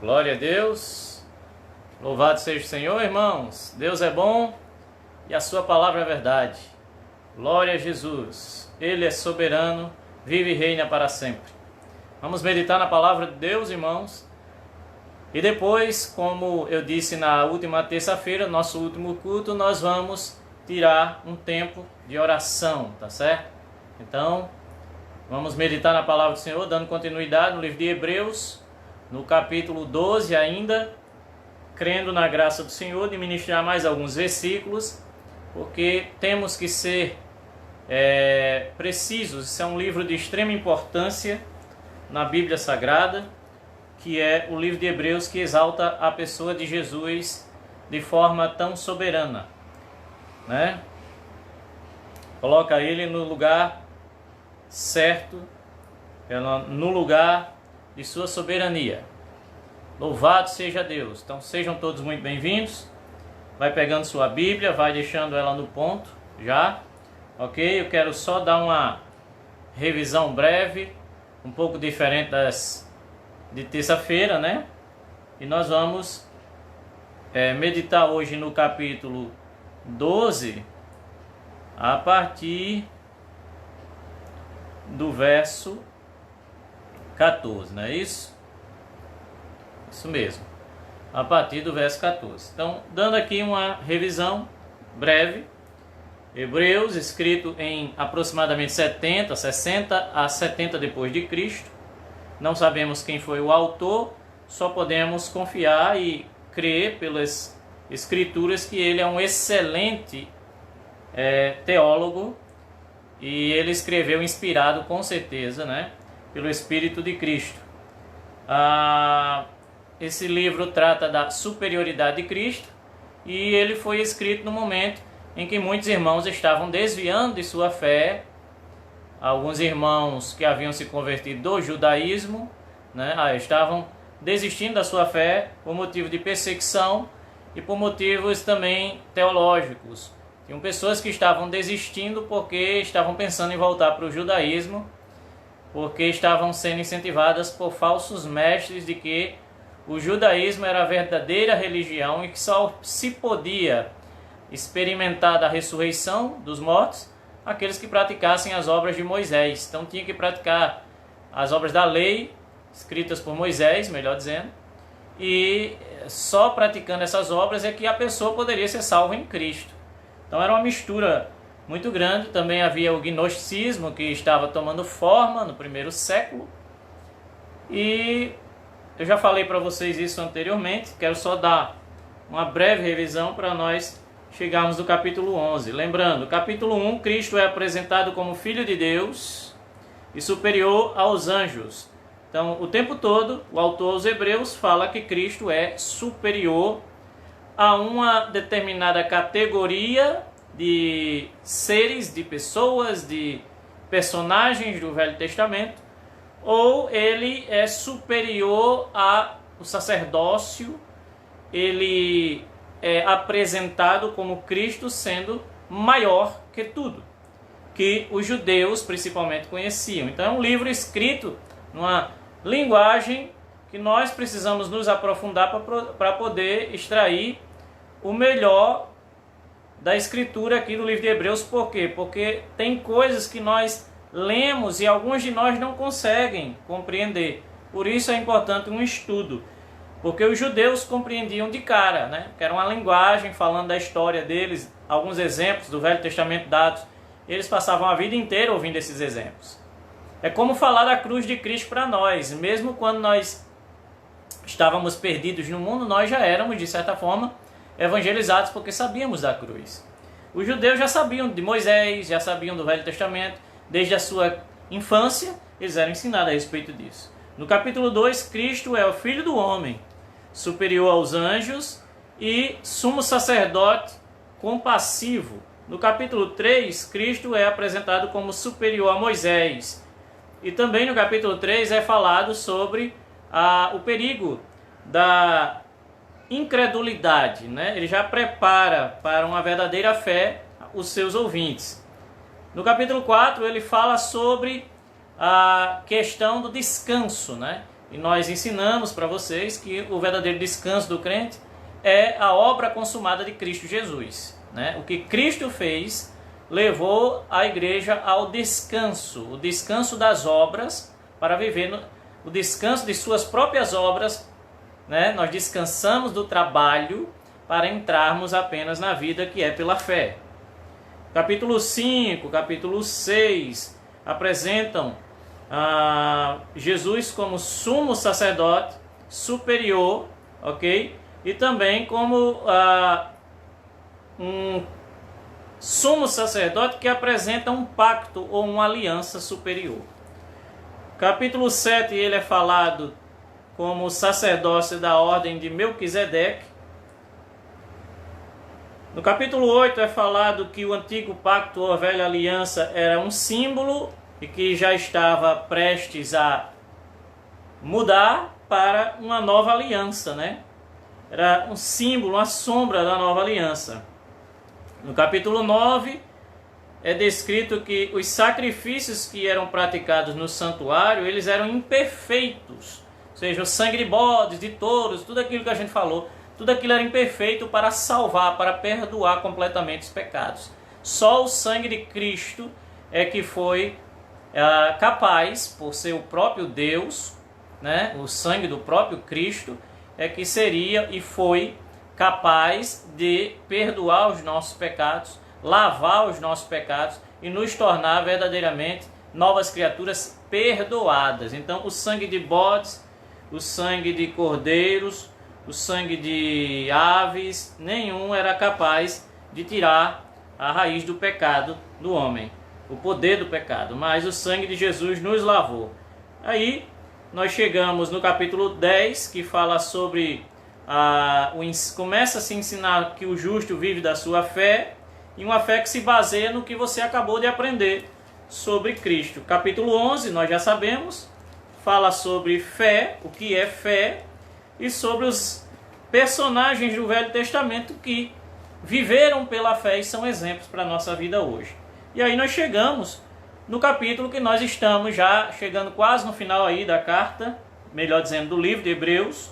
Glória a Deus, louvado seja o Senhor, irmãos. Deus é bom e a sua palavra é verdade. Glória a Jesus, Ele é soberano, vive e reina para sempre. Vamos meditar na palavra de Deus, irmãos. E depois, como eu disse na última terça-feira, nosso último culto, nós vamos tirar um tempo de oração, tá certo? Então, vamos meditar na palavra do Senhor, dando continuidade no livro de Hebreus, no capítulo 12 ainda, crendo na graça do Senhor de ministrar mais alguns versículos, porque temos que ser precisos. Isso é um livro de extrema importância na Bíblia Sagrada, que é o livro de Hebreus, que exalta a pessoa de Jesus de forma tão soberana, né? Coloca ele no lugar certo, no lugar de sua soberania. Louvado seja Deus. Então sejam todos muito bem-vindos. Vai pegando sua Bíblia, vai deixando ela no ponto já, ok? Eu quero só dar uma revisão breve, um pouco diferente de terça-feira, né? E nós vamos meditar hoje no capítulo 12, a partir do verso 14, não é isso? Isso mesmo, a partir do verso 14. Então, dando aqui uma revisão breve, Hebreus, escrito em aproximadamente 60 a 70 depois de Cristo. Não sabemos quem foi o autor, só podemos confiar e crer pelas escrituras que ele é um excelente teólogo, e ele escreveu inspirado com certeza, né, pelo Espírito de Cristo. Esse livro trata da superioridade de Cristo, e ele foi escrito no momento em que muitos irmãos estavam desviando de sua fé. Alguns irmãos que haviam se convertido do judaísmo, né, estavam desistindo da sua fé por motivo de perseguição e por motivos também teológicos. Tinham pessoas que estavam desistindo porque estavam pensando em voltar para o judaísmo, porque estavam sendo incentivadas por falsos mestres de que o judaísmo era a verdadeira religião e que só se podia experimentar da ressurreição dos mortos aqueles que praticassem as obras de Moisés. Então tinha que praticar as obras da lei, escritas por Moisés, melhor dizendo, e só praticando essas obras é que a pessoa poderia ser salva em Cristo. Então era uma mistura muito grande. Também havia o gnosticismo, que estava tomando forma no primeiro século, e eu já falei para vocês isso anteriormente. Quero só dar uma breve revisão para nós chegarmos no capítulo 11. Lembrando, capítulo 1, Cristo é apresentado como Filho de Deus e superior aos anjos. Então, o tempo todo, o autor aos Hebreus fala que Cristo é superior a uma determinada categoria de seres, de pessoas, de personagens do Velho Testamento, ou ele é superior ao sacerdócio. Ele é apresentado como Cristo sendo maior que tudo, que os judeus principalmente conheciam. Então é um livro escrito numa linguagem que nós precisamos nos aprofundar para poder extrair o melhor da escritura aqui do livro de Hebreus. Por quê? Porque tem coisas que nós lemos e alguns de nós não conseguem compreender. Por isso é importante um estudo. Porque os judeus compreendiam de cara, né? Que era uma linguagem falando da história deles, alguns exemplos do Velho Testamento dados. Eles passavam a vida inteira ouvindo esses exemplos. É como falar da cruz de Cristo para nós. Mesmo quando nós estávamos perdidos no mundo, nós já éramos, de certa forma, evangelizados porque sabíamos da cruz. Os judeus já sabiam de Moisés, já sabiam do Velho Testamento. Desde a sua infância, eles eram ensinados a respeito disso. No capítulo 2, Cristo é o Filho do Homem, superior aos anjos e sumo sacerdote compassivo. No capítulo 3, Cristo é apresentado como superior a Moisés. E também no capítulo 3 é falado sobre o perigo da incredulidade, né? Ele já prepara para uma verdadeira fé os seus ouvintes. No capítulo 4 ele fala sobre a questão do descanso, né? e nós ensinamos para vocês que o verdadeiro descanso do crente é a obra consumada de Cristo Jesus, né? O que Cristo fez levou a igreja ao descanso, o descanso das obras, para viver o descanso de suas próprias obras, né? Nós descansamos do trabalho para entrarmos apenas na vida que é pela fé. Capítulo 5, capítulo 6 apresentam Jesus como sumo sacerdote superior, ok? E também como um sumo sacerdote que apresenta um pacto ou uma aliança superior. Capítulo 7, ele é falado como sacerdócio da ordem de Melquisedeque. No capítulo 8 é falado que o antigo pacto ou a velha aliança era um símbolo e que já estava prestes a mudar para uma nova aliança, né? Era um símbolo, uma sombra da nova aliança. No capítulo 9 é descrito que os sacrifícios que eram praticados no santuário, eles eram imperfeitos. Ou seja, o sangue de bodes, de touros, tudo aquilo que a gente falou, tudo aquilo era imperfeito para salvar, para perdoar completamente os pecados. Só o sangue de Cristo é que foi capaz, por ser o próprio Deus, né, o sangue do próprio Cristo, é que seria e foi capaz de perdoar os nossos pecados, lavar os nossos pecados e nos tornar verdadeiramente novas criaturas perdoadas. Então, o sangue de bodes, o sangue de cordeiros, o sangue de aves, nenhum era capaz de tirar a raiz do pecado do homem, o poder do pecado, mas o sangue de Jesus nos lavou. Aí nós chegamos no capítulo 10, que fala sobre começa a se ensinar que o justo vive da sua fé, e uma fé que se baseia no que você acabou de aprender sobre Cristo. Capítulo 11, nós já sabemos, fala sobre fé, o que é fé, e sobre os personagens do Velho Testamento que viveram pela fé e são exemplos para a nossa vida hoje. E aí nós chegamos no capítulo que nós estamos já chegando quase no final aí da carta, melhor dizendo, do livro de Hebreus,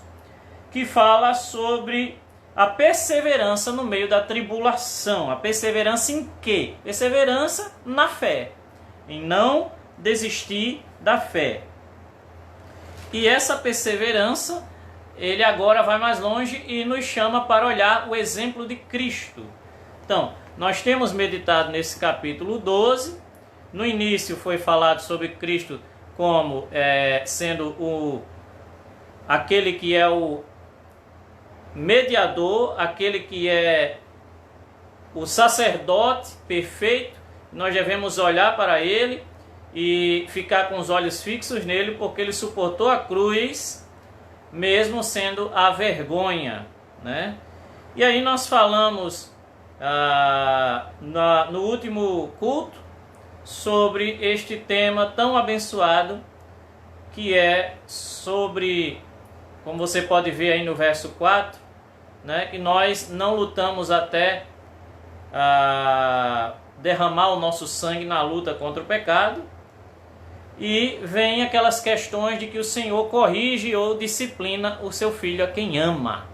que fala sobre a perseverança no meio da tribulação. A perseverança em quê? Perseverança na fé, em não desistir da fé. E essa perseverança, ele agora vai mais longe e nos chama para olhar o exemplo de Cristo. Então, nós temos meditado nesse capítulo 12. No início foi falado sobre Cristo como sendo aquele que é o mediador, aquele que é o sacerdote perfeito. Nós devemos olhar para ele e ficar com os olhos fixos nele, porque ele suportou a cruz, mesmo sendo a vergonha, né? E aí nós falamos no último culto sobre este tema tão abençoado, que é sobre, como você pode ver aí no verso 4, né, que nós não lutamos até derramar o nosso sangue na luta contra o pecado, e vem aquelas questões de que o Senhor corrige ou disciplina o seu filho a quem ama.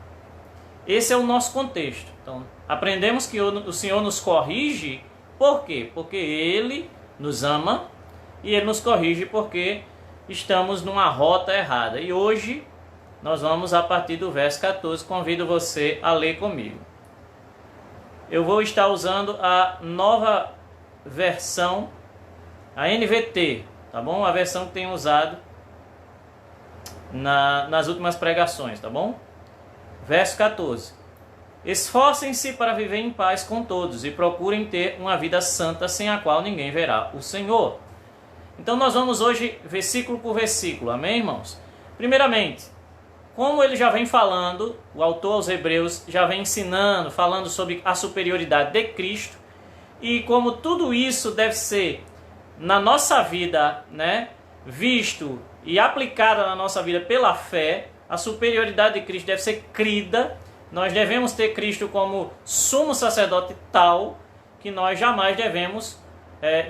Esse é o nosso contexto. Então, aprendemos que o Senhor nos corrige, por quê? Porque Ele nos ama e Ele nos corrige porque estamos numa rota errada. E hoje nós vamos a partir do verso 14, convido você a ler comigo. Eu vou estar usando a nova versão, a NVT, tá bom? A versão que tenho usado nas últimas pregações, tá bom? Verso 14. Esforcem-se para viver em paz com todos e procurem ter uma vida santa, sem a qual ninguém verá o Senhor. Então nós vamos hoje versículo por versículo, amém, irmãos? Primeiramente, como ele já vem falando, o autor aos Hebreus já vem ensinando, falando sobre a superioridade de Cristo, e como tudo isso deve ser na nossa vida, né, visto e aplicada na nossa vida pela fé, a superioridade de Cristo deve ser crida. Nós devemos ter Cristo como sumo sacerdote tal que nós jamais devemos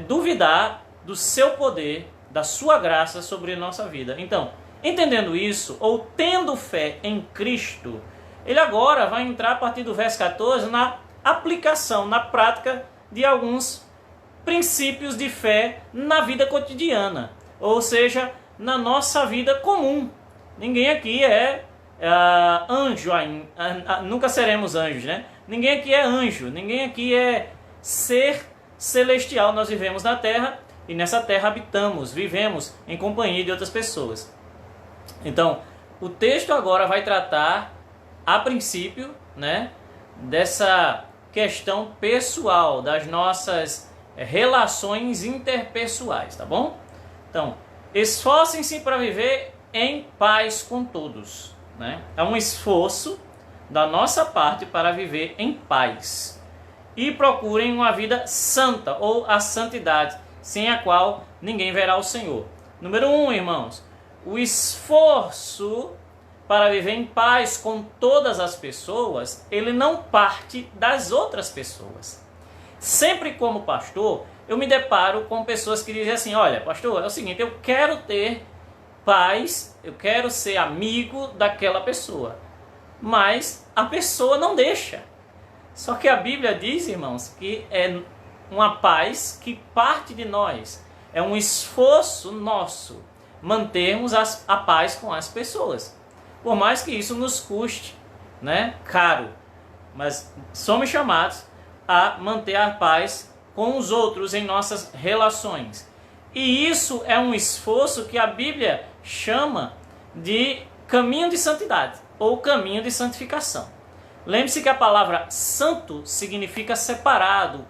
duvidar do seu poder, da sua graça sobre a nossa vida. Então, Entendendo isso, ou tendo fé em Cristo, ele agora vai entrar a partir do verso 14 na aplicação, na prática de alguns princípios de fé na vida cotidiana, ou seja, na nossa vida comum. Ninguém aqui é anjo, nunca seremos anjos, né? Ninguém aqui é anjo, ninguém aqui é ser celestial. Nós vivemos na terra e nessa terra habitamos, vivemos em companhia de outras pessoas. Então, o texto agora vai tratar, a princípio, né, dessa questão pessoal, das nossas relações interpessoais, tá bom? Então, esforcem-se para viver em paz com todos, né? É um esforço da nossa parte para viver em paz. E procurem uma vida santa, ou a santidade, sem a qual ninguém verá o Senhor. Número 1, irmãos, o esforço para viver em paz com todas as pessoas, ele não parte das outras pessoas. Sempre como pastor, eu me deparo com pessoas que dizem assim, olha, pastor, é o seguinte, eu quero ter paz, eu quero ser amigo daquela pessoa, mas a pessoa não deixa. Só que a Bíblia diz, irmãos, que é uma paz que parte de nós, é um esforço nosso mantermos a paz com as pessoas, por mais que isso nos custe, né, caro, mas somos chamados a manter a paz com os outros em nossas relações. E isso é um esforço que a Bíblia chama de caminho de santidade ou caminho de santificação. Lembre-se que a palavra santo significa separado.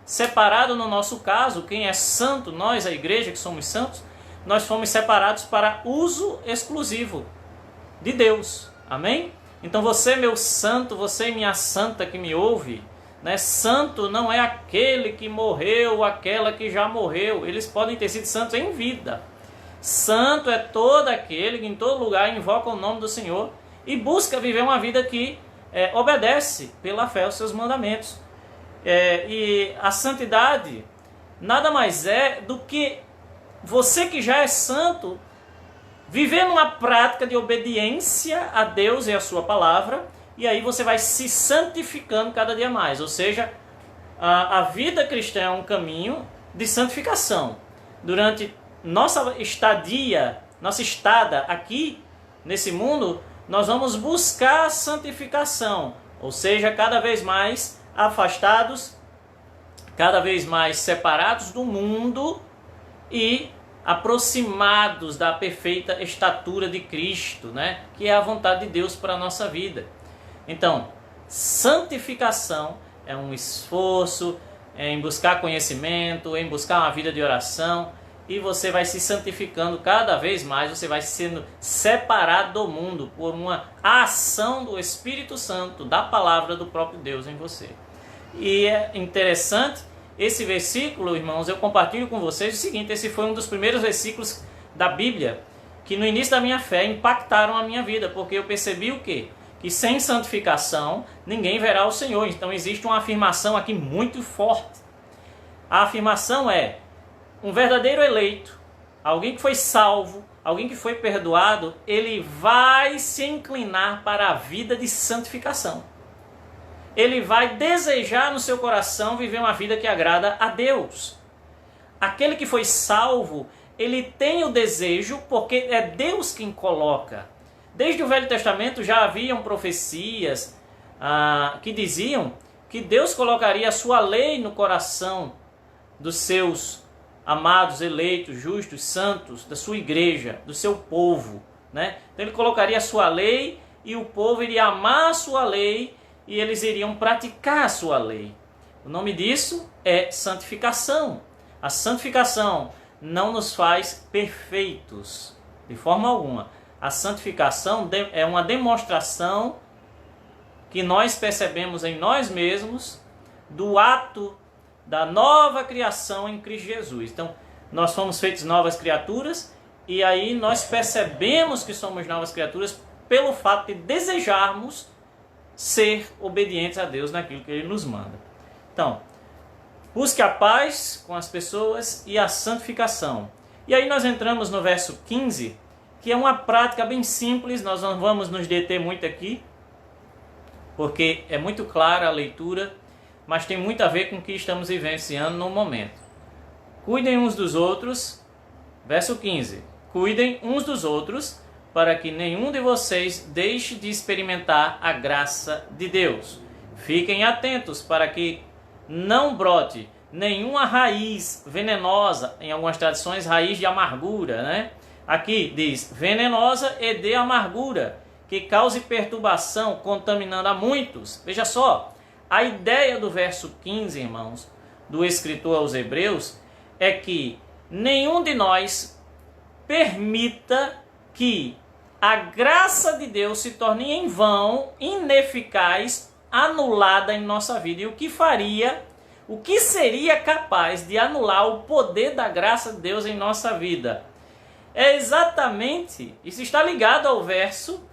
Separado no nosso caso, quem é santo, nós, a igreja que somos santos, nós fomos separados para uso exclusivo de Deus. Amém? Então você, meu santo, você, minha santa que me ouve, né? Santo não é aquele que morreu, aquela que já morreu. Eles podem ter sido santos em vida. Santo é todo aquele que em todo lugar invoca o nome do Senhor e busca viver uma vida que obedece pela fé aos seus mandamentos. E a santidade nada mais é do que você que já é santo viver numa prática de obediência a Deus e a sua palavra, e aí você vai se santificando cada dia mais. Ou seja, a vida cristã é um caminho de santificação. Durante nossa estada aqui nesse mundo, nós vamos buscar a santificação, ou seja, cada vez mais afastados, cada vez mais separados do mundo e aproximados da perfeita estatura de Cristo, né? Que é a vontade de Deus para a nossa vida. Então, santificação é um esforço em buscar conhecimento, em buscar uma vida de oração, e você vai se santificando cada vez mais, você vai sendo separado do mundo por uma ação do Espírito Santo, da palavra do próprio Deus em você. E é interessante, esse versículo, irmãos, eu compartilho com vocês o seguinte, esse foi um dos primeiros versículos da Bíblia que no início da minha fé impactaram a minha vida, porque eu percebi o quê? Que sem santificação ninguém verá o Senhor. Então existe uma afirmação aqui muito forte. A afirmação é: um verdadeiro eleito, alguém que foi salvo, alguém que foi perdoado, ele vai se inclinar para a vida de santificação. Ele vai desejar no seu coração viver uma vida que agrada a Deus. Aquele que foi salvo, ele tem o desejo, porque é Deus quem coloca. Desde o Velho Testamento já haviam profecias que diziam que Deus colocaria a sua lei no coração dos seus amados, eleitos, justos, santos, da sua igreja, do seu povo, né? Então ele colocaria a sua lei e o povo iria amar a sua lei e eles iriam praticar a sua lei. O nome disso é santificação. A santificação não nos faz perfeitos, de forma alguma. A santificação é uma demonstração que nós percebemos em nós mesmos do ato da nova criação em Cristo Jesus. Então, nós fomos feitos novas criaturas e aí nós percebemos que somos novas criaturas pelo fato de desejarmos ser obedientes a Deus naquilo que Ele nos manda. Então, busque a paz com as pessoas e a santificação. E aí nós entramos no verso 15, que é uma prática bem simples, nós não vamos nos deter muito aqui, porque é muito clara a leitura, mas tem muito a ver com o que estamos vivenciando no momento. Cuidem uns dos outros, verso 15, cuidem uns dos outros, para que nenhum de vocês deixe de experimentar a graça de Deus. Fiquem atentos para que não brote nenhuma raiz venenosa, em algumas tradições raiz de amargura, né? Aqui diz venenosa e de amargura, que cause perturbação, contaminando a muitos. Veja só, a ideia do verso 15, irmãos, do escritor aos Hebreus, é que nenhum de nós permita que a graça de Deus se torne em vão, ineficaz, anulada em nossa vida. E o que seria capaz de anular o poder da graça de Deus em nossa vida? É exatamente, isso está ligado ao verso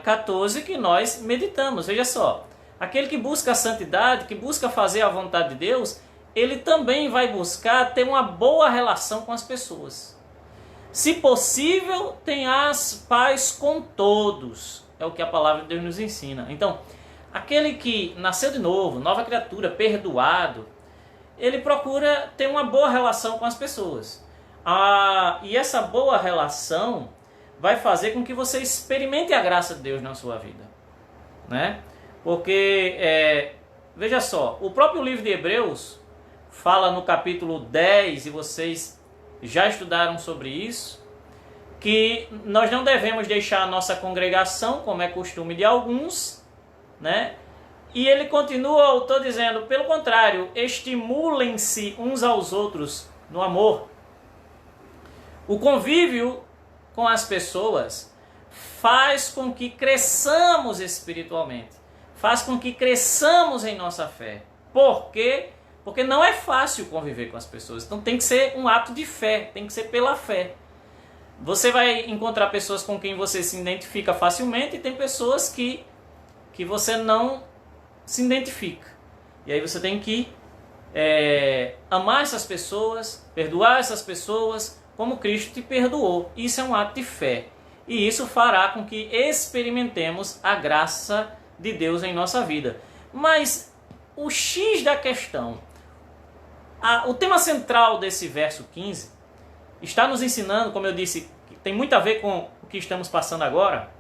14 que nós meditamos. Veja só, aquele que busca a santidade, que busca fazer a vontade de Deus, ele também vai buscar ter uma boa relação com as pessoas. Se possível, tenhas paz com todos. É o que a palavra de Deus nos ensina. Então, aquele que nasceu de novo, nova criatura, perdoado, ele procura ter uma boa relação com as pessoas. E essa boa relação vai fazer com que você experimente a graça de Deus na sua vida, né? Porque, veja só, o próprio livro de Hebreus fala no capítulo 10, e vocês já estudaram sobre isso, que nós não devemos deixar a nossa congregação, como é costume de alguns, né? E ele continua, o autor, dizendo, pelo contrário, estimulem-se uns aos outros no amor. O convívio com as pessoas faz com que cresçamos espiritualmente, faz com que cresçamos em nossa fé. Por quê? Porque não é fácil conviver com as pessoas. Então tem que ser um ato de fé, tem que ser pela fé. Você vai encontrar pessoas com quem você se identifica facilmente e tem pessoas que você não se identifica. E aí você tem que amar essas pessoas, perdoar essas pessoas como Cristo te perdoou. Isso é um ato de fé. E isso fará com que experimentemos a graça de Deus em nossa vida. Mas o X da questão, o tema central desse verso 15 está nos ensinando, como eu disse, que tem muito a ver com o que estamos passando agora.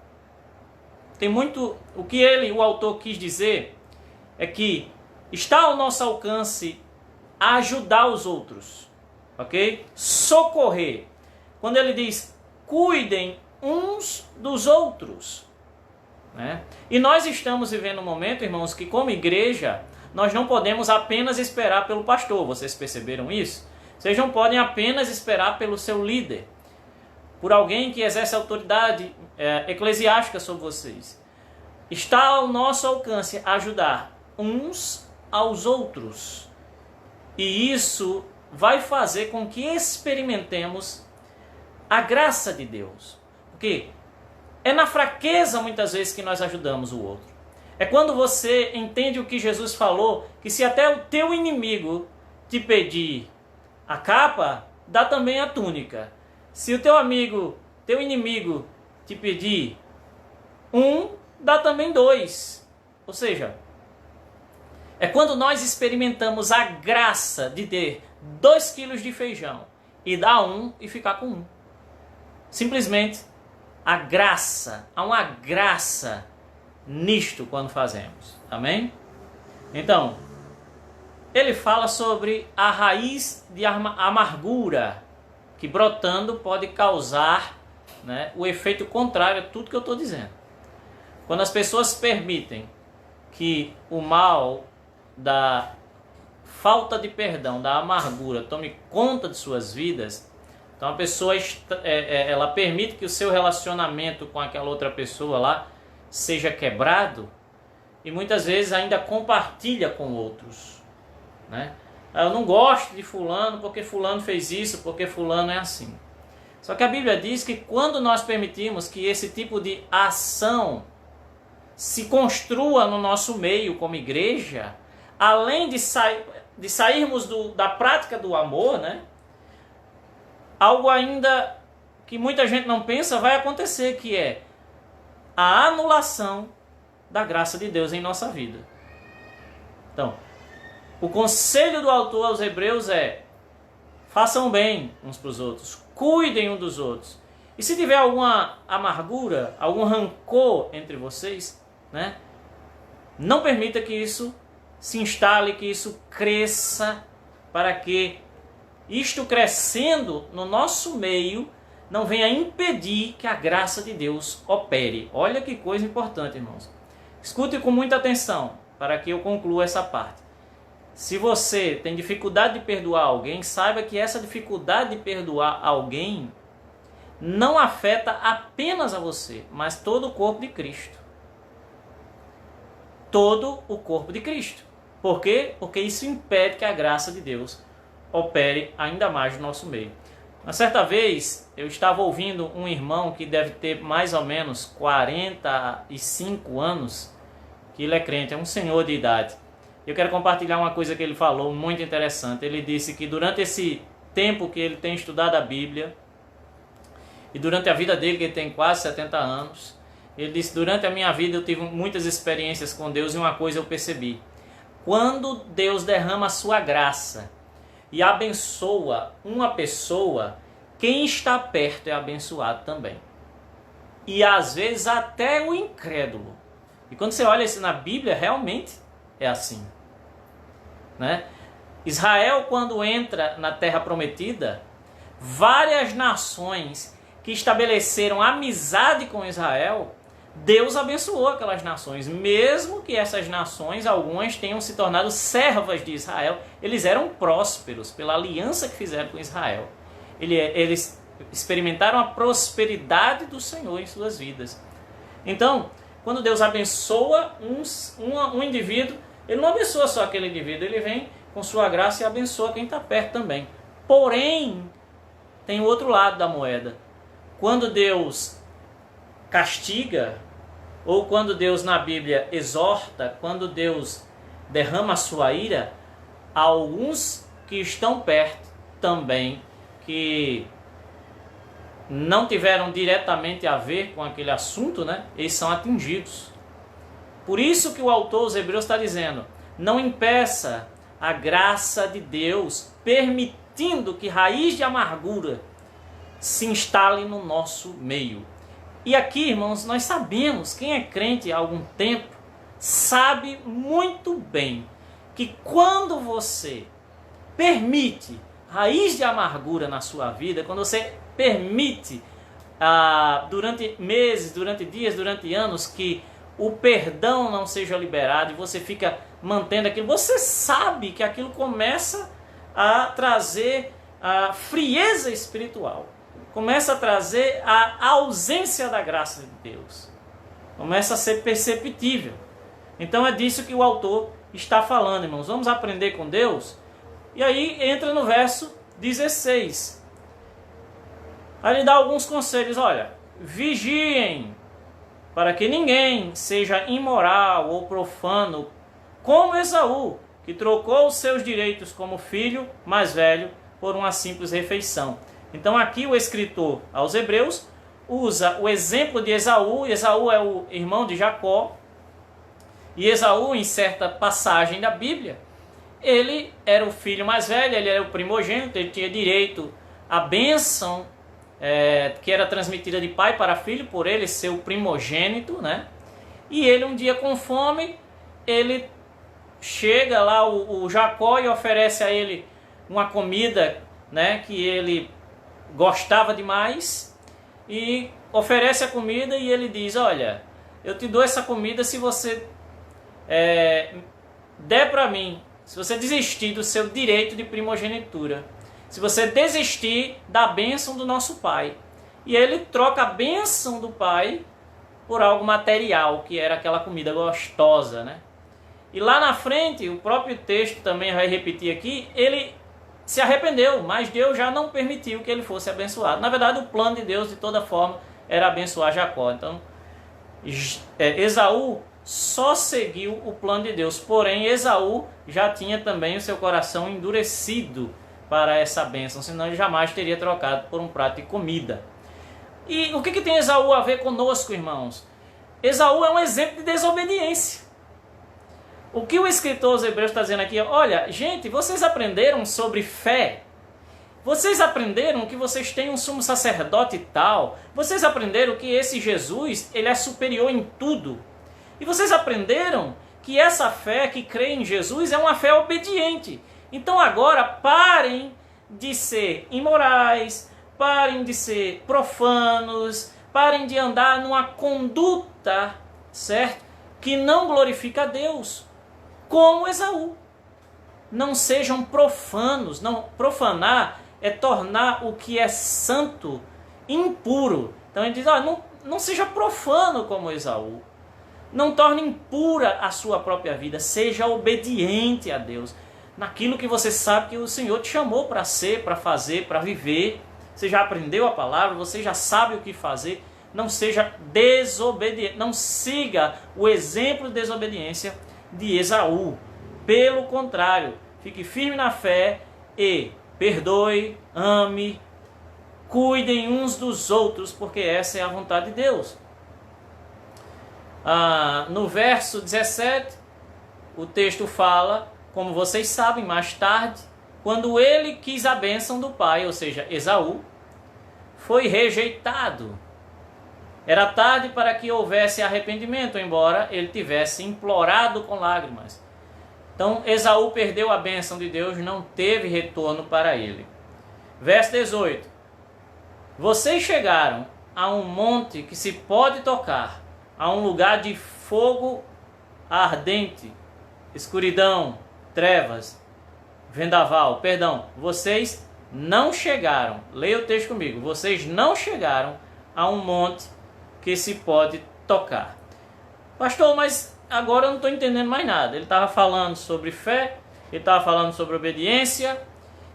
Tem muito, o que o autor quis dizer é que está ao nosso alcance ajudar os outros, ok? Socorrer. Quando ele diz, cuidem uns dos outros, né? E nós estamos vivendo um momento, irmãos, que como igreja, nós não podemos apenas esperar pelo pastor. Vocês perceberam isso? Vocês não podem apenas esperar pelo seu líder, por alguém que exerce autoridade eclesiástica sobre vocês. Está ao nosso alcance ajudar uns aos outros. E isso vai fazer com que experimentemos a graça de Deus. Porque é na fraqueza muitas vezes que nós ajudamos o outro. É quando você entende o que Jesus falou, que se até o teu inimigo te pedir a capa, dá também a túnica. Se o teu inimigo te pedir dá também 2. Ou seja, é quando nós experimentamos a graça de ter 2 quilos de feijão e dar 1 e ficar com 1. Simplesmente a graça, há uma graça nisto quando fazemos. Amém? Então, ele fala sobre a raiz de amargura que brotando pode causar, né, o efeito contrário a tudo que eu estou dizendo. Quando as pessoas permitem que o mal da falta de perdão, da amargura, tome conta de suas vidas, então a pessoa ela permite que o seu relacionamento com aquela outra pessoa lá seja quebrado e muitas vezes ainda compartilha com outros, né? Eu não gosto de fulano porque fulano fez isso, porque fulano é assim. Só que a Bíblia diz que quando nós permitimos que esse tipo de ação se construa no nosso meio como igreja, além de sairmos da prática do amor, né? Algo ainda que muita gente não pensa vai acontecer, que é a anulação da graça de Deus em nossa vida. Então, o conselho do autor aos Hebreus é: façam bem uns para os outros, cuidem um dos outros. E se tiver alguma amargura, algum rancor entre vocês, né, não permita que isso se instale, que isso cresça, para que isto crescendo no nosso meio não venha impedir que a graça de Deus opere. Olha que coisa importante, irmãos. Escute com muita atenção para que eu conclua essa parte. Se você tem dificuldade de perdoar alguém, saiba que essa dificuldade de perdoar alguém não afeta apenas a você, mas todo o corpo de Cristo. Todo o corpo de Cristo. Por quê? Porque isso impede que a graça de Deus opere ainda mais no nosso meio. Uma certa vez, eu estava ouvindo um irmão que deve ter mais ou menos 45 anos, que ele é crente, é um senhor de idade. Eu quero compartilhar uma coisa que ele falou, muito interessante. Ele disse que durante esse tempo que ele tem estudado a Bíblia, e durante a vida dele, que ele tem quase 70 anos, ele disse: durante a minha vida eu tive muitas experiências com Deus e uma coisa eu percebi. Quando Deus derrama a sua graça e abençoa uma pessoa, quem está perto é abençoado também. E às vezes até o incrédulo. E quando você olha isso na Bíblia, realmente é assim, né? Israel, quando entra na Terra Prometida, várias nações que estabeleceram amizade com Israel, Deus abençoou aquelas nações, mesmo que essas nações, algumas tenham se tornado servas de Israel. Eles eram prósperos pela aliança que fizeram com Israel. Eles experimentaram a prosperidade do Senhor em suas vidas. Então, quando Deus abençoa um indivíduo, Ele não abençoa só aquele indivíduo, Ele vem com sua graça e abençoa quem está perto também. Porém, tem o outro lado da moeda. Quando Deus castiga, ou quando Deus na Bíblia exorta, quando Deus derrama a sua ira, há alguns que estão perto também, que não tiveram diretamente a ver com aquele assunto, né? Eles são atingidos. Por isso que o autor aos Hebreus está dizendo: não impeça a graça de Deus, permitindo que raiz de amargura se instale no nosso meio. E aqui, irmãos, nós sabemos, quem é crente há algum tempo, sabe muito bem que quando você permite raiz de amargura na sua vida, quando você permite durante meses, durante dias, durante anos, que o perdão não seja liberado e você fica mantendo aquilo, você sabe que aquilo começa a trazer a frieza espiritual. Começa a trazer a ausência da graça de Deus. Começa a ser perceptível. Então é disso que o autor está falando, irmãos. Vamos aprender com Deus? E aí entra no verso 16. Aí ele dá alguns conselhos. Olha, vigiem para que ninguém seja imoral ou profano, como Esaú, que trocou os seus direitos como filho mais velho por uma simples refeição. Então aqui o escritor aos Hebreus usa o exemplo de Esaú. Esaú é o irmão de Jacó. E Esaú, em certa passagem da Bíblia, ele era o filho mais velho, ele era o primogênito, ele tinha direito à bênção que era transmitida de pai para filho, por ele ser o primogênito, né? E ele um dia com fome, ele chega lá, o Jacó, e oferece a ele uma comida, né, que ele gostava demais, e oferece a comida, e ele diz: olha, eu te dou essa comida se você der para mim, se você desistir do seu direito de primogenitura, se você desistir da bênção do nosso pai. E ele troca a bênção do pai por algo material, que era aquela comida gostosa, né? E lá na frente, o próprio texto também vai repetir aqui, ele se arrependeu, mas Deus já não permitiu que ele fosse abençoado. Na verdade, o plano de Deus, de toda forma, era abençoar Jacó. Então, Esaú só seguiu o plano de Deus. Porém, Esaú já tinha também o seu coração endurecido para essa bênção, senão ele jamais teria trocado por um prato de comida. E o que tem Esaú a ver conosco, irmãos? Esaú é um exemplo de desobediência. O que o escritor aos Hebreus está dizendo aqui? Olha, gente, vocês aprenderam sobre fé? Vocês aprenderam que vocês têm um sumo sacerdote tal? Vocês aprenderam que esse Jesus, ele é superior em tudo? E vocês aprenderam que essa fé que crê em Jesus é uma fé obediente. Então agora parem de ser imorais, parem de ser profanos, parem de andar numa conduta, certo? Que não glorifica a Deus, como Esaú. Não sejam profanos. Não, profanar é tornar o que é santo impuro. Então ele diz, não seja profano como Esaú. Não torne impura a sua própria vida. Seja obediente a Deus. Naquilo que você sabe que o Senhor te chamou para ser, para fazer, para viver. Você já aprendeu a palavra, você já sabe o que fazer. Não seja desobediente. Não siga o exemplo de desobediência de Esaú. Pelo contrário, fique firme na fé e perdoe, ame, cuidem uns dos outros, porque essa é a vontade de Deus. No verso 17, o texto fala, como vocês sabem, mais tarde, quando ele quis a bênção do pai, ou seja, Esaú, foi rejeitado. Era tarde para que houvesse arrependimento, embora ele tivesse implorado com lágrimas. Então Esaú perdeu a bênção de Deus, não teve retorno para ele. Verso 18. Vocês chegaram a um monte que se pode tocar, a um lugar de fogo ardente, escuridão, trevas, vendaval. Perdão, vocês não chegaram, leia o texto comigo, vocês não chegaram a um monte que se pode tocar. Pastor, mas agora eu não estou entendendo mais nada. Ele estava falando sobre fé, ele estava falando sobre obediência,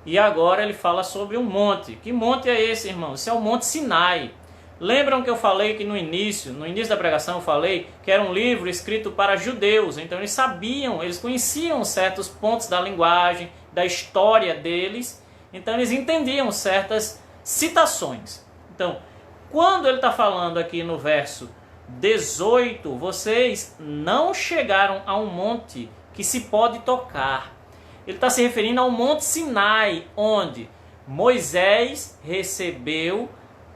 e agora ele fala sobre um monte. Que monte é esse, irmão? Esse é o Monte Sinai. Lembram que eu falei que no início da pregação eu falei que era um livro escrito para judeus. Então eles sabiam, eles conheciam certos pontos da linguagem, da história deles. Então eles entendiam certas citações. Então, quando ele está falando aqui no verso 18, vocês não chegaram a um monte que se pode tocar. Ele está se referindo ao Monte Sinai, onde Moisés recebeu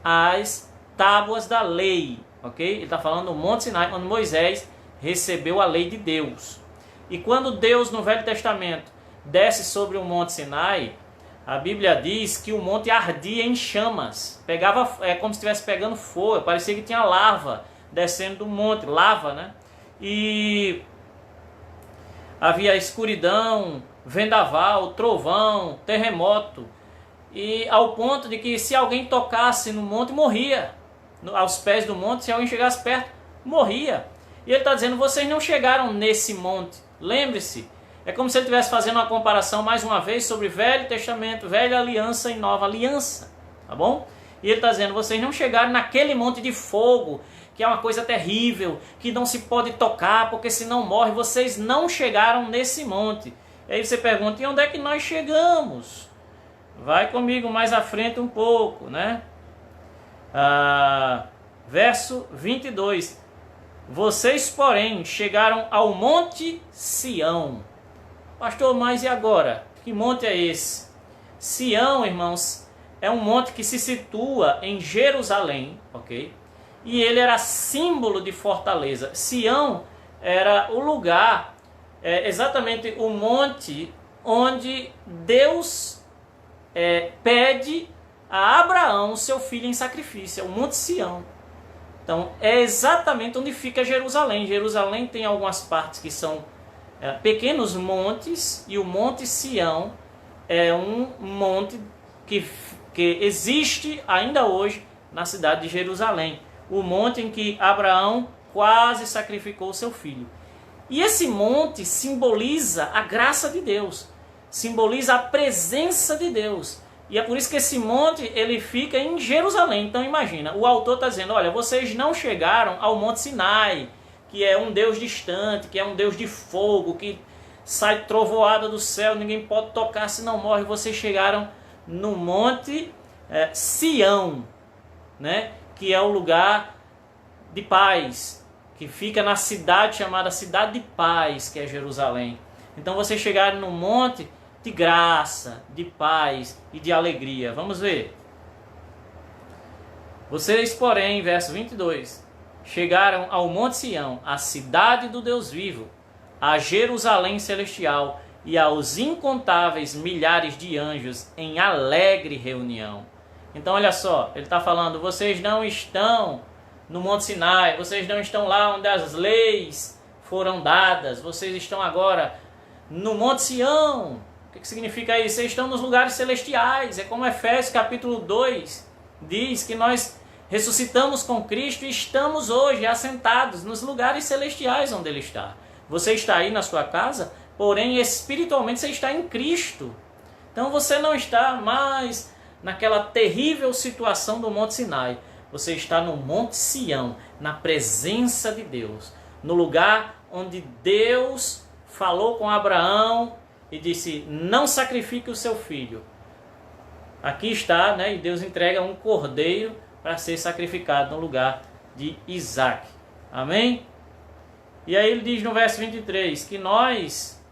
as tábuas da lei, ok? Ele está falando do Monte Sinai, onde Moisés recebeu a lei de Deus. E quando Deus, no Velho Testamento, desce sobre o Monte Sinai, a Bíblia diz que o monte ardia em chamas. É como se estivesse pegando fogo, parecia que tinha lava descendo do monte, lava, né? E havia escuridão, vendaval, trovão, terremoto, e ao ponto de que se alguém tocasse no monte, morria. Aos pés do monte, se alguém chegasse perto, morria. E ele está dizendo, vocês não chegaram nesse monte. Lembre-se, é como se ele estivesse fazendo uma comparação mais uma vez sobre Velho Testamento, Velha Aliança e Nova Aliança, tá bom? E ele está dizendo, vocês não chegaram naquele monte de fogo, que é uma coisa terrível, que não se pode tocar, porque senão morre. Vocês não chegaram nesse monte. E aí você pergunta, e onde é que nós chegamos? Vai comigo mais à frente um pouco, né? Verso 22. Vocês, porém, chegaram ao Monte Sião. Pastor, mas e agora? Que monte é esse? Sião, irmãos, é um monte que se situa em Jerusalém, ok? E ele era símbolo de fortaleza. Sião era o lugar, exatamente o monte onde Deus pede a Abraão, seu filho, em sacrifício. É o Monte Sião. Então, é exatamente onde fica Jerusalém. Jerusalém tem algumas partes que são pequenos montes, e o Monte Sião é um monte que existe ainda hoje na cidade de Jerusalém. O monte em que Abraão quase sacrificou seu filho. E esse monte simboliza a graça de Deus, simboliza a presença de Deus. E é por isso que esse monte ele fica em Jerusalém. Então imagina, o autor está dizendo, olha, vocês não chegaram ao Monte Sinai, que é um Deus distante, que é um Deus de fogo, que sai trovoada do céu, ninguém pode tocar senão morre. Vocês chegaram no Monte Sião, né? que é o lugar de paz, que fica na cidade chamada Cidade de Paz, que é Jerusalém. Então vocês chegaram no monte de graça, de paz e de alegria. Vamos ver. Vocês, porém, verso 22, chegaram ao Monte Sião, a cidade do Deus vivo, a Jerusalém celestial e aos incontáveis milhares de anjos em alegre reunião. Então olha só, ele está falando, vocês não estão no Monte Sinai, vocês não estão lá onde as leis foram dadas, vocês estão agora no Monte Sião. O que significa isso? Vocês estão nos lugares celestiais. É como Efésios capítulo 2 diz que nós ressuscitamos com Cristo e estamos hoje assentados nos lugares celestiais onde Ele está. Você está aí na sua casa, porém espiritualmente você está em Cristo. Então você não está mais naquela terrível situação do Monte Sinai. Você está no Monte Sião, na presença de Deus, no lugar onde Deus falou com Abraão e disse, não sacrifique o seu filho. Aqui está, né? E Deus entrega um cordeiro para ser sacrificado no lugar de Isaac. Amém? E aí ele diz no verso 23 que nós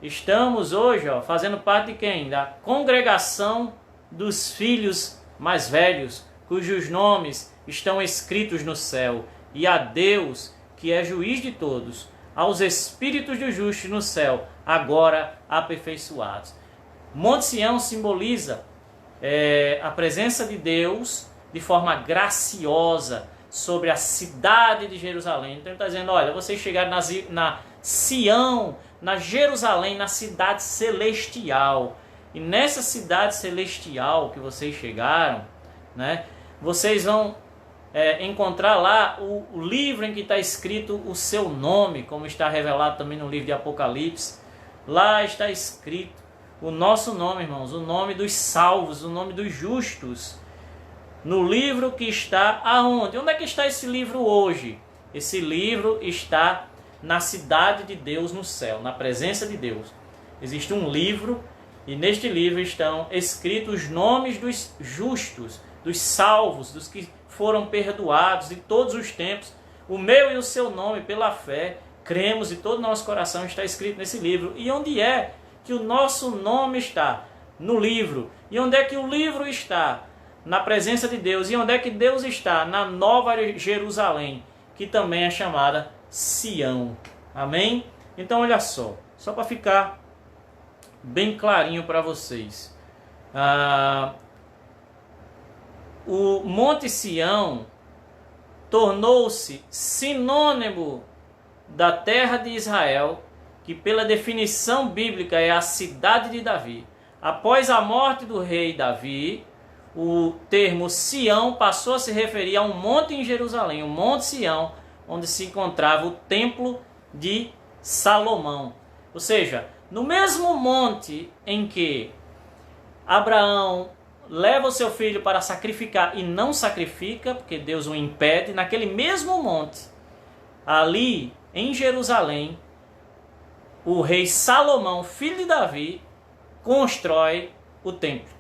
estamos hoje fazendo parte de quem? Da congregação dos filhos mais velhos, cujos nomes estão escritos no céu. E a Deus, que é juiz de todos, aos espíritos dos justos no céu, agora aperfeiçoados. Monte Sião simboliza a presença de Deus de forma graciosa sobre a cidade de Jerusalém. Então ele está dizendo, olha, vocês chegaram na Sião, na Jerusalém, na cidade celestial. E nessa cidade celestial que vocês chegaram, né, vocês vão encontrar lá o livro em que está escrito o seu nome, como está revelado também no livro de Apocalipse. Lá está escrito o nosso nome, irmãos, o nome dos salvos, o nome dos justos. No livro que está aonde? Onde é que está esse livro hoje? Esse livro está na cidade de Deus no céu, na presença de Deus. Existe um livro e neste livro estão escritos os nomes dos justos, dos salvos, dos que foram perdoados de todos os tempos. O meu e o seu nome, pela fé, cremos e todo o nosso coração está escrito nesse livro. E onde é que o nosso nome está? No livro. E onde é que o livro está? Na presença de Deus. E onde é que Deus está? Na Nova Jerusalém, que também é chamada Sião. Amém? Então olha só para ficar bem clarinho para vocês. O Monte Sião tornou-se sinônimo da terra de Israel, que pela definição bíblica é a cidade de Davi. Após a morte do rei Davi, o termo Sião passou a se referir a um monte em Jerusalém, o Monte Sião, onde se encontrava o templo de Salomão. Ou seja, no mesmo monte em que Abraão leva o seu filho para sacrificar e não sacrifica, porque Deus o impede, naquele mesmo monte, ali em Jerusalém, o rei Salomão, filho de Davi, constrói o templo.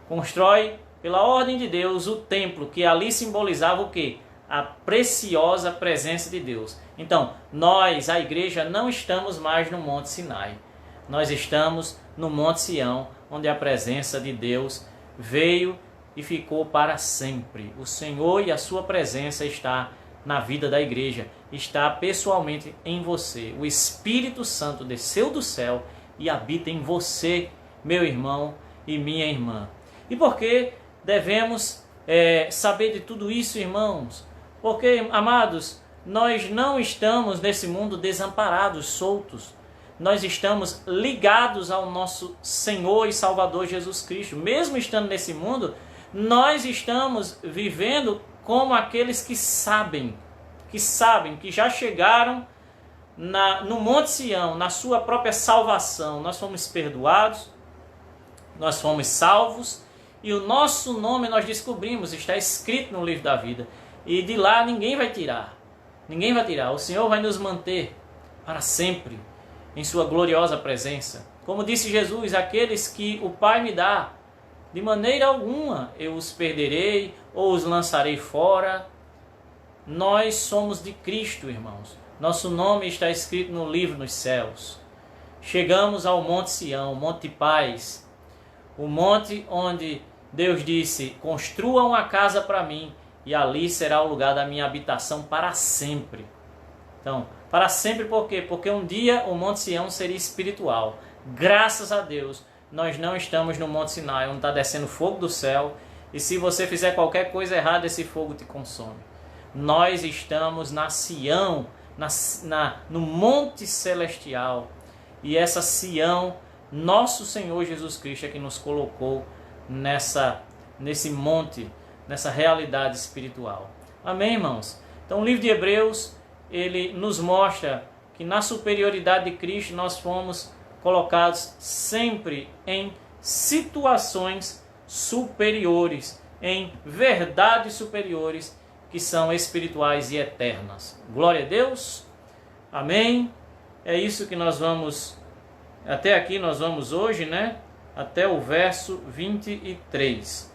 Constrói, pela ordem de Deus, o templo, que ali simbolizava o quê? A preciosa presença de Deus. Então, nós, a igreja, não estamos mais no Monte Sinai. Nós estamos no Monte Sião, onde a presença de Deus veio e ficou para sempre. O Senhor e a sua presença está na vida da igreja, está pessoalmente em você. O Espírito Santo desceu do céu e habita em você, meu irmão e minha irmã. E por que devemos saber de tudo isso, irmãos? Porque, amados, nós não estamos nesse mundo desamparados, soltos. Nós estamos ligados ao nosso Senhor e Salvador Jesus Cristo. Mesmo estando nesse mundo, nós estamos vivendo como aqueles que sabem, que já chegaram no Monte Sião, na sua própria salvação. Nós fomos perdoados, nós fomos salvos, e o nosso nome nós descobrimos, está escrito no livro da vida. E de lá ninguém vai tirar. Ninguém vai tirar. O Senhor vai nos manter para sempre em sua gloriosa presença. Como disse Jesus, aqueles que o Pai me dá, De maneira alguma eu os perderei ou os lançarei fora. Nós somos de Cristo, irmãos. Nosso nome está escrito no livro nos céus. Chegamos ao Monte Sião, Monte de Paz, o monte onde Deus disse: construam a casa para mim, e ali será o lugar da minha habitação para sempre. Então, para sempre por quê? Porque um dia o Monte Sião seria espiritual. Graças a Deus, nós não estamos no Monte Sinai, onde está descendo fogo do céu, e se você fizer qualquer coisa errada, esse fogo te consome. Nós estamos na Sião, no Monte Celestial, e essa Sião, nosso Senhor Jesus Cristo é que nos colocou nesse monte, nessa realidade espiritual. Amém, irmãos? Então o livro de Hebreus, ele nos mostra que na superioridade de Cristo nós fomos colocados sempre em situações superiores, em verdades superiores, que são espirituais e eternas. Glória a Deus. Amém. É isso que nós vamos, até aqui nós vamos hoje, né? Até o verso 23.